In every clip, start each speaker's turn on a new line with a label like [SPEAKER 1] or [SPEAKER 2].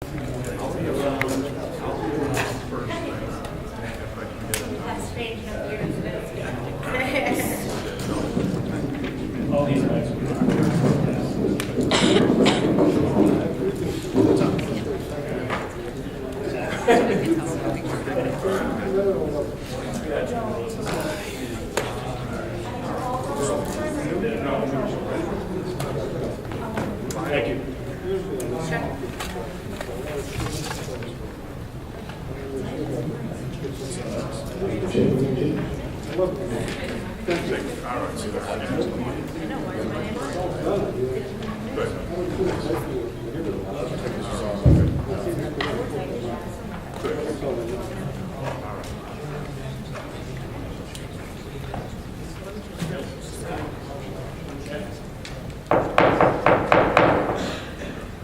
[SPEAKER 1] Thank you.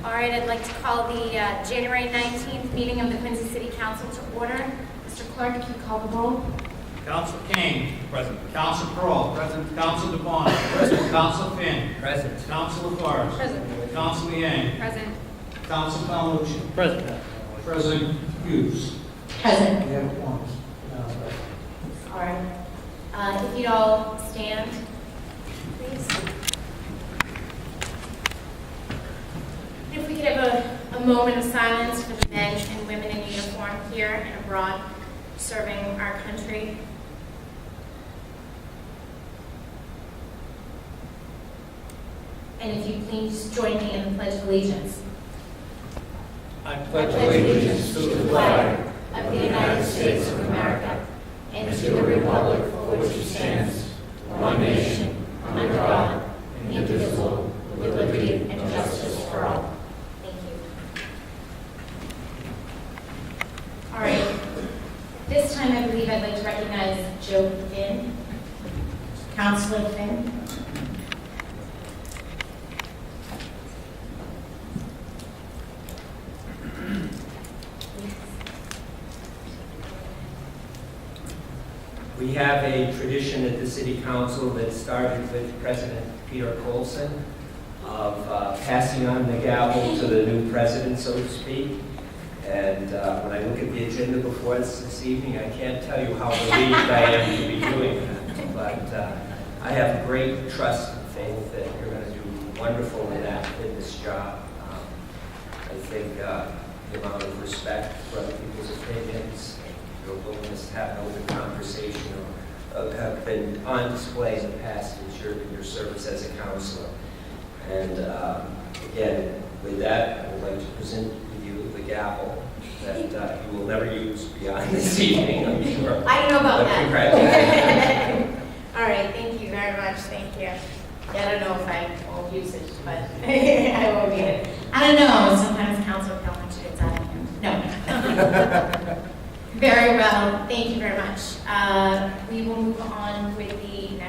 [SPEAKER 2] All right, I'd like to call the January 19th meeting of the Quincy City Council to order. Mr. Clerk, can you call the roll?
[SPEAKER 3] Council Kane. Present. Council Pearl. Present. Council DeBon. Present. Council Finn. Present. Council LaForest.
[SPEAKER 2] Present.
[SPEAKER 3] Council Yang.
[SPEAKER 2] Present.
[SPEAKER 3] Council Palucci.
[SPEAKER 1] President.
[SPEAKER 3] President Hughes.
[SPEAKER 2] Present.
[SPEAKER 3] We have one.
[SPEAKER 2] All right. If you'd all stand, please. If we could have a moment of silence for the men and women in uniform here and abroad serving our country. And if you please join me in the Pledge of Allegiance.
[SPEAKER 3] I
[SPEAKER 2] pledge allegiance to the flag of the United States of America and to the republic for which it stands, one nation, under God, indivisible, with liberty and justice for all. Thank you. All right. This time, I believe I'd like to recognize Joe Finn, Councilor Finn.
[SPEAKER 4] We have a tradition at the City Council that started with President Peter Colson of passing on the gavel to the new president, so to speak. And when I look at the agenda before us this evening, I can't tell you how relieved I am to be doing that. But I have great trust and faith that you're going to do wonderful in this job. I think the amount of respect for other people's opinions, your willingness to have an open conversation have been on display in the past in your service as a counselor. And again, with that, I would like to present to you the gavel that you will never use beyond this evening, I'm sure.
[SPEAKER 2] I don't know about
[SPEAKER 4] But
[SPEAKER 2] that.
[SPEAKER 4] congratulations.
[SPEAKER 2] All right, thank you very much. Thank you. Yeah, I don't know if I won't use it, but I won't get it. I don't know. Sometimes Council Calhoun gets out of hand. No. Very well. Thank you very much. We will move on with the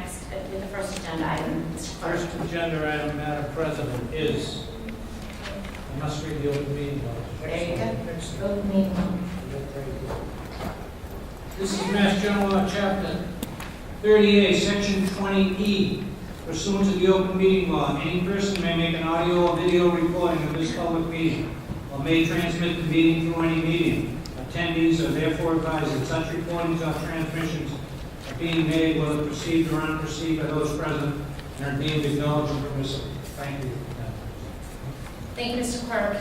[SPEAKER 2] first agenda item.
[SPEAKER 3] First agenda item, Madam President, is, I must read the open meeting law.
[SPEAKER 2] There you go. Open meeting.
[SPEAKER 3] This is Mass General Law, Chapter 38, Section 20E. Pursuant to the open meeting law, any person may make an audio or video recording of this public meeting or may transmit the meeting through any medium. Attendees are therefore advised that such recordings or transmissions are being made, whether perceived or unperceived by those present, and are deemed acknowledged and permissible. Thank you.
[SPEAKER 2] Thank you, Mr. Clerk.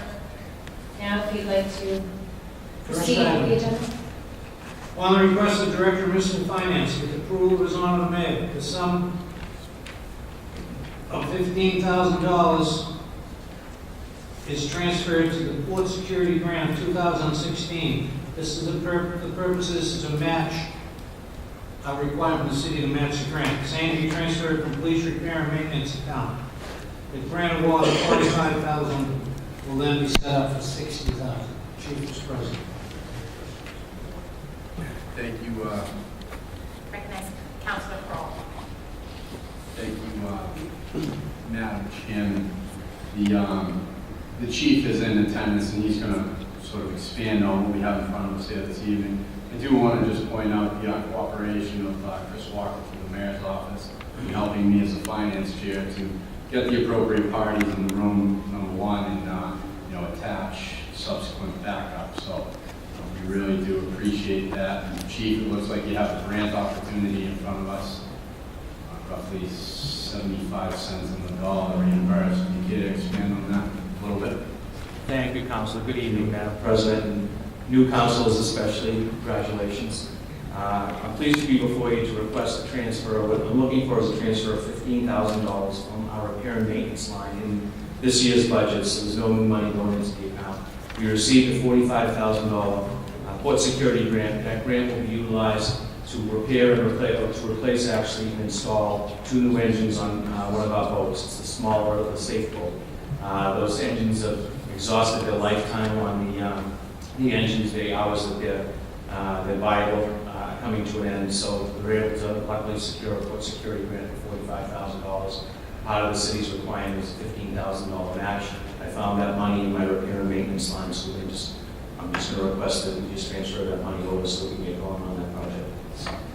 [SPEAKER 2] Now, if you'd like to
[SPEAKER 3] First
[SPEAKER 2] proceed with
[SPEAKER 3] item.
[SPEAKER 2] the agenda.
[SPEAKER 3] On the request of the Director of Municipal Finance, with approval of his Honor the Mayor, the sum of $15,000 is transferred to the Port Security Grant 2016. This is the purpose is to match a requirement of the city to match the grant. Same to be transferred from police repair and maintenance account. The grant award of $45,000 will then be set up for $60,000. Chief is present.
[SPEAKER 5] Thank you,
[SPEAKER 2] Recognize Councilor Kroll.
[SPEAKER 5] thank you, Madam Chairman. The chief is in attendance, and he's going to sort of expand on what we have in front of us here this evening. I do want to just point out the cooperation of Chris Walker from the mayor's office in helping me as a finance chair to get the appropriate parties in the room, number one, and attach subsequent backup. So we really do appreciate that. And Chief, it looks like you have a grant opportunity in front of us, roughly 75 cents on the dollar reimbursed. Can you care to expand on that a little bit?
[SPEAKER 1] Thank you, Councilor. Good evening, Madam President, and new councilors especially. Congratulations. I'm pleased to be before you to request a transfer. What I'm looking for is a transfer of $15,000 from our repair and maintenance line in this year's budget, so there's no new money going into the account. We received a $45,000 port security grant. That grant will be utilized to repair and replace actually and install 2 new engines on one of our boats. It's the smaller, the safe boat. Those engines have exhausted their lifetime on the engines, the hours that they're viable, coming to an end. So we're able to luckily secure a port security grant for $45,000. Part of the city's requirement is a $15,000 match. I found that money in my repair and maintenance line, so I'm just going to request that we just transfer that money over so we can get going on that project.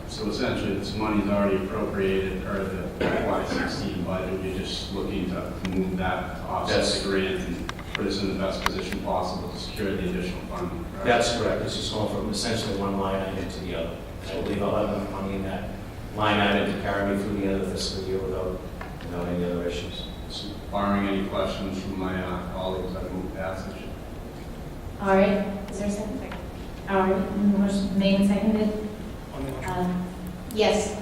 [SPEAKER 5] So essentially, this money is already appropriated per the FY16 budget. You're just looking to move that to offset the grant and put us in the best position possible to secure the additional funding. Correct?
[SPEAKER 1] That's correct. It's just going from essentially one line item to the other. I believe I'll have enough money in that line item to carry me through the end of the fiscal year without any other issues.
[SPEAKER 5] So, barring any questions from my colleagues, I move passage.
[SPEAKER 2] All right, is there a second? All right, motion made and seconded. Yes.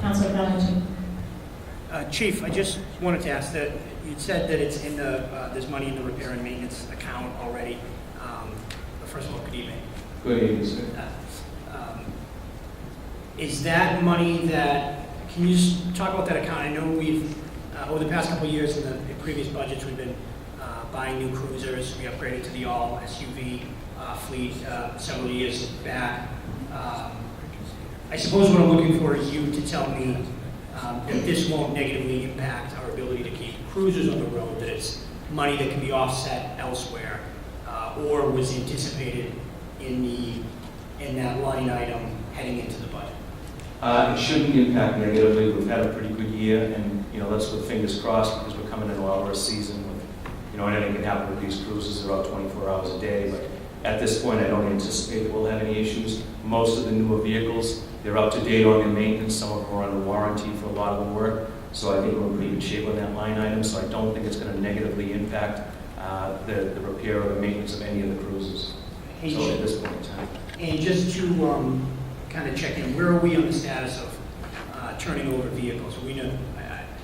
[SPEAKER 2] Councilor Calhoun.
[SPEAKER 6] Chief, I just wanted to ask that you said that it's in the there's money in the repair and maintenance account already. First of all, good evening.
[SPEAKER 1] Good evening, sir.
[SPEAKER 6] Is that money that, can you just talk about that account? I know we've, over the past couple of years in previous budgets, we've been buying new cruisers. We upgraded to the all SUV fleet several years back. I suppose what I'm looking for is you to tell me that this won't negatively impact our ability to keep cruisers on the road, that it's money that can be offset elsewhere, or was anticipated in that line item heading into the budget.
[SPEAKER 1] It shouldn't impact negatively. We've had a pretty good year, and let's put fingers crossed because we're coming into our season with anything can happen with these cruises. They're out 24 hours a day, but at this point, I don't anticipate that we'll have any issues. Most of the newer vehicles, they're up to date on their maintenance. Some of them are under warranty for a lot of the work, so I think we're in pretty good shape on that line item. So I don't think it's going to negatively impact the repair or the maintenance of any of the cruises. So at this point in time.
[SPEAKER 6] And just to kind of check in, where are we on the status of turning over vehicles?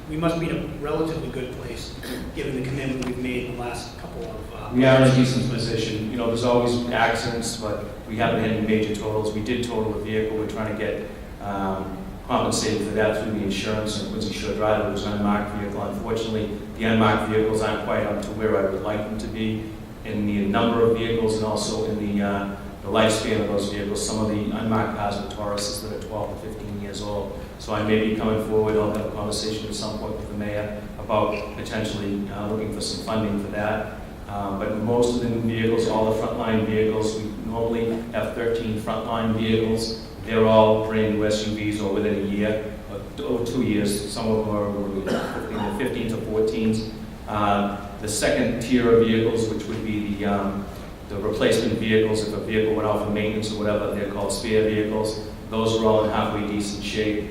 [SPEAKER 6] We must be in a relatively good place, given the commitment we've made in the last couple of...
[SPEAKER 1] We are in a decent position. There's always accidents, but we haven't had any major totals. We did total a vehicle. We're trying to get compensated for that through the insurance, and Quincy Shore Drive, it was an unmarked vehicle. Unfortunately, the unmarked vehicles aren't quite up to where I would like them to be in the number of vehicles and also in the lifespan of those vehicles. Some of the unmarked cars are Tauruses that are 12 to 15 years old. So I may be coming forward. I'll have a conversation at some point with the mayor about potentially looking for some funding for that. But most of the new vehicles, all the frontline vehicles, we normally have 13 frontline vehicles. They're all brand new SUVs or within a year, or 2 years. Some of them are 15 to 14s. The second tier of vehicles, which would be the replacement vehicles, if a vehicle went out for maintenance or whatever, they're called spare vehicles. Those are all in halfway decent shape.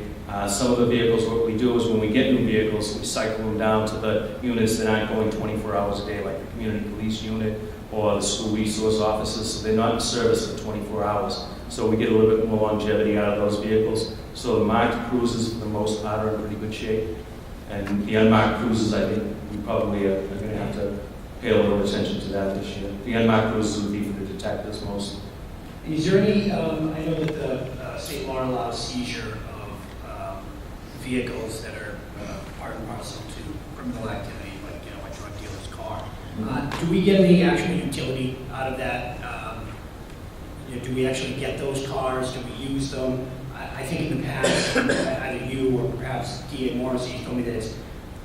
[SPEAKER 1] Some of the vehicles, what we do is when we get new vehicles, we cycle them down to the units that aren't going 24 hours a day, like the community police unit or the school resource offices, so they're not in service for 24 hours. So we get a little bit more longevity out of those vehicles. So the marked cruisers, for the most part, are in pretty good shape. And the unmarked cruisers, I think we probably are going to have to pay a little attention to that this year. The unmarked cruisers would be for the detectives mostly.
[SPEAKER 6] Is there any, I know that the state law allows seizure of vehicles that are part and parcel to criminal activity, like a drug dealer's car. Do we get any actual utility out of that? Do we actually get those cars? Do we use them? I think in the past, either you or perhaps D.A. Morrissey told me that it's,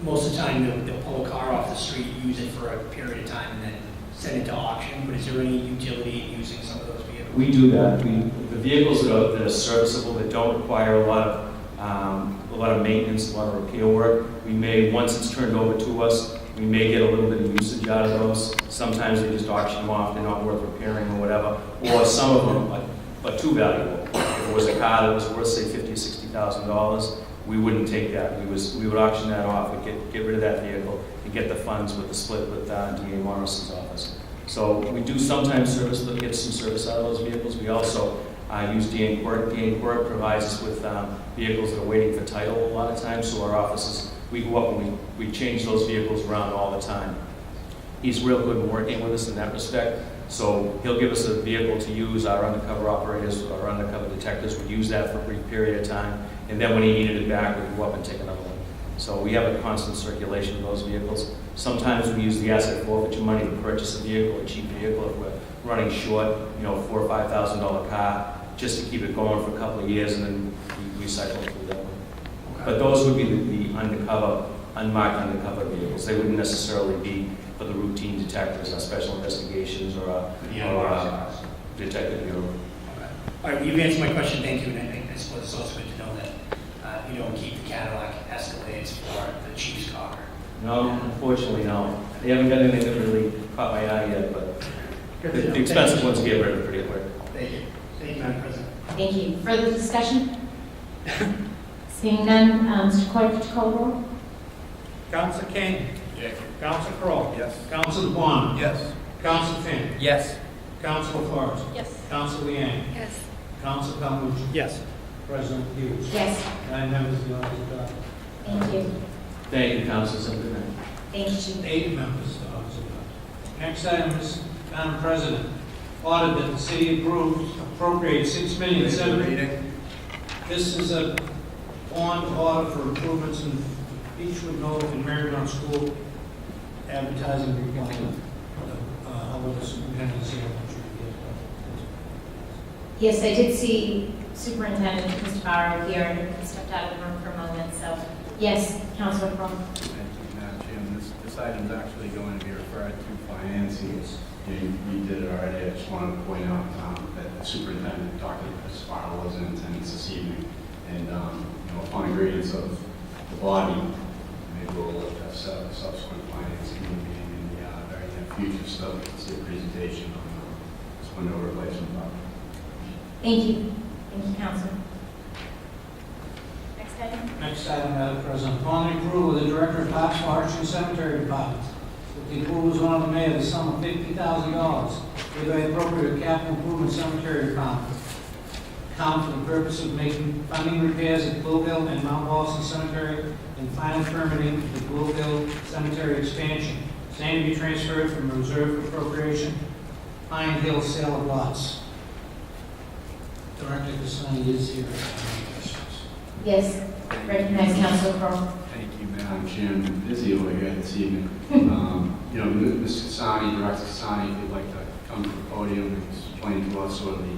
[SPEAKER 6] most of the time they'll pull a car off the street, use it for a period of time, and then send it to auction. But is there any utility in using some of those vehicles?
[SPEAKER 1] We do that. The vehicles that are serviceable, that don't require a lot of maintenance, a lot of repair work, we may, once it's turned over to us, We may get a little bit of usage out of those. Sometimes they just auction them off, they're not worth repairing or whatever. Or some of them are too valuable. If it was a car that was worth, say, $50,000 or $60,000, we wouldn't take that. We would auction that off, we'd get rid of that vehicle, and get the funds with the split with DA Morrison's office. So we do sometimes get some service out of those vehicles. We also use DA Quirk. DA Quirk provides us with vehicles that are waiting for title a lot of times, so our offices, we go up and we change those vehicles around all the time. He's real good in working with us in that respect. So he'll give us a vehicle to use. Our undercover operators, our undercover detectives would use that for a brief period of time. And then when he needed it back, we'd go up and take another one. So we have a constant circulation of those vehicles. Sometimes we use the asset forfeiture money to purchase a vehicle, a cheap vehicle, if we're running short, $4,000 or $5,000 car, just to keep it going for a couple of years, and then we cycle through that one. But those would be the undercover, unmarked undercover vehicles. They wouldn't necessarily be for the routine detectives, or special investigations, or detective bureau.
[SPEAKER 6] All right, well, you've answered my question, thank you, and I suppose it's also good to know that you don't keep the Cadillac Escalades for the chief's car.
[SPEAKER 1] No, unfortunately, no. They haven't got anything that really caught my eye yet, but the expensive ones get rid of pretty quick.
[SPEAKER 6] Thank you. Thank you, Madam President.
[SPEAKER 2] Thank you. Further discussion? Seeing none, Mr. Clerk, would you call the roll?
[SPEAKER 3] Counsel King.
[SPEAKER 5] Yes.
[SPEAKER 3] Counsel Crowe.
[SPEAKER 5] Yes.
[SPEAKER 3] Counsel DeBon.
[SPEAKER 5] Yes.
[SPEAKER 3] Counsel Finn.
[SPEAKER 4] Yes.
[SPEAKER 3] Counsel LaFors.
[SPEAKER 2] Yes.
[SPEAKER 3] Counsel Liang.
[SPEAKER 2] Yes.
[SPEAKER 3] Counsel Calhoun.
[SPEAKER 6] Yes.
[SPEAKER 3] President Hughes.
[SPEAKER 2] Yes.
[SPEAKER 3] 9 members of the office adopted.
[SPEAKER 2] Thank you.
[SPEAKER 1] Thank you, Council. Have a good night.
[SPEAKER 2] Thank you, Chief.
[SPEAKER 3] 8 members of the office adopted. Next item is, Madam President, order that the city appropriate $6,007,000. This is a bond order for improvements in Beechwood Knoll and Marymount School advertising requirement. How about the superintendent say what you
[SPEAKER 2] Yes, I did see Superintendent Mr. Barrow here, and he stepped out of the room for a moment, so, yes, Councilor Crowe.
[SPEAKER 5] Thank you, Madam Chairman. This item is actually going to be referred to financing. You did it already. I just wanted to point out that the superintendent, Dr. Sparrow, was in attendance this evening. And, upon agreement of the body, maybe we'll look at subsequent financing meeting in the very near future. So it's a presentation on this window replacement project.
[SPEAKER 2] Thank you. Thank you, Councilor. Next item.
[SPEAKER 3] Next item, Madam President, upon the approval of the Director of Parks, Forestry, and Cemetery Department, with the approval of the mayor, the sum of $50,000, hereby appropriate capital improvement cemetery department account for the purpose of making funding repairs at Bluegill and Mount Walson Cemetery and final permitting the Bluegill Cemetery expansion. Same to be transferred from reserve appropriation, Pine Hill sale of lots. Director Cassani is here.
[SPEAKER 2] Yes, recognize Councilor Crowe.
[SPEAKER 5] Thank you, Madam Chairman. Busy over here this evening. Mr. Cassani, Director Cassani, if you'd like to come to the podium and explain to us sort of the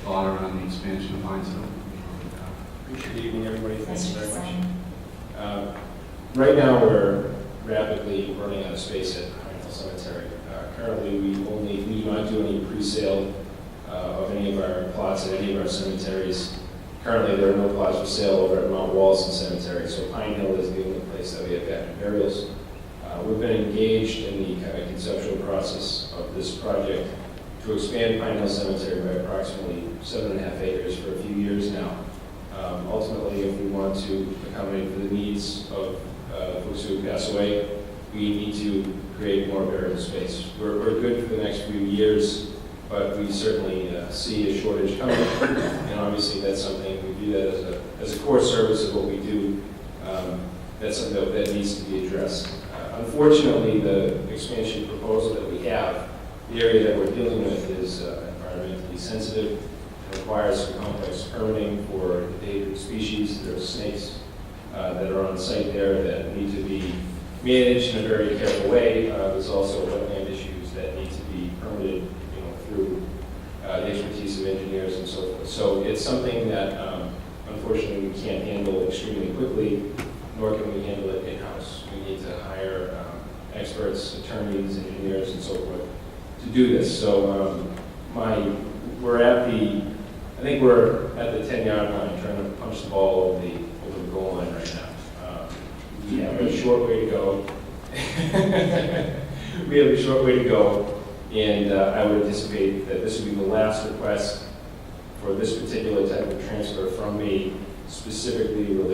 [SPEAKER 5] thought around the expansion of Heinz Hill.
[SPEAKER 7] Good evening, everybody. Thank you
[SPEAKER 2] Mr.
[SPEAKER 7] very
[SPEAKER 2] Cassani.
[SPEAKER 7] much. Right now, we're rapidly running out of space at Pine Hill Cemetery. Currently, we do not do any pre-sale of any of our plots at any of our cemeteries. Currently, there are no plots for sale over at Mount Walson Cemetery, so Pine Hill is the only place that we have active burials. We've been engaged in the kind of conceptual process of this project to expand Pine Hill Cemetery by approximately 7.5 acres for a few years now. Ultimately, if we want to accommodate for the needs of folks who pass away, we need to create more burial space. We're good for the next few years, but we certainly see a shortage coming, and obviously that's something we view that as a core service of what we do. That's something that needs to be addressed. Unfortunately, the expansion proposal that we have, the area that we're dealing with is environmentally sensitive. It requires some complex permitting for endangered species. There are snakes that are on site there that need to be managed in a very careful way. There's also wetland issues that need to be permitted, through the expertise of engineers and so forth. So it's something that unfortunately we can't handle extremely quickly, nor can we handle it in-house. We need to hire experts, attorneys, engineers, and so forth to do this. So I think we're at the 10-yard line trying to punch the ball over the goal line right now. We have a short way to go. We have a short way to go, and I would anticipate that this would be the last request for this particular type of transfer from me, specifically related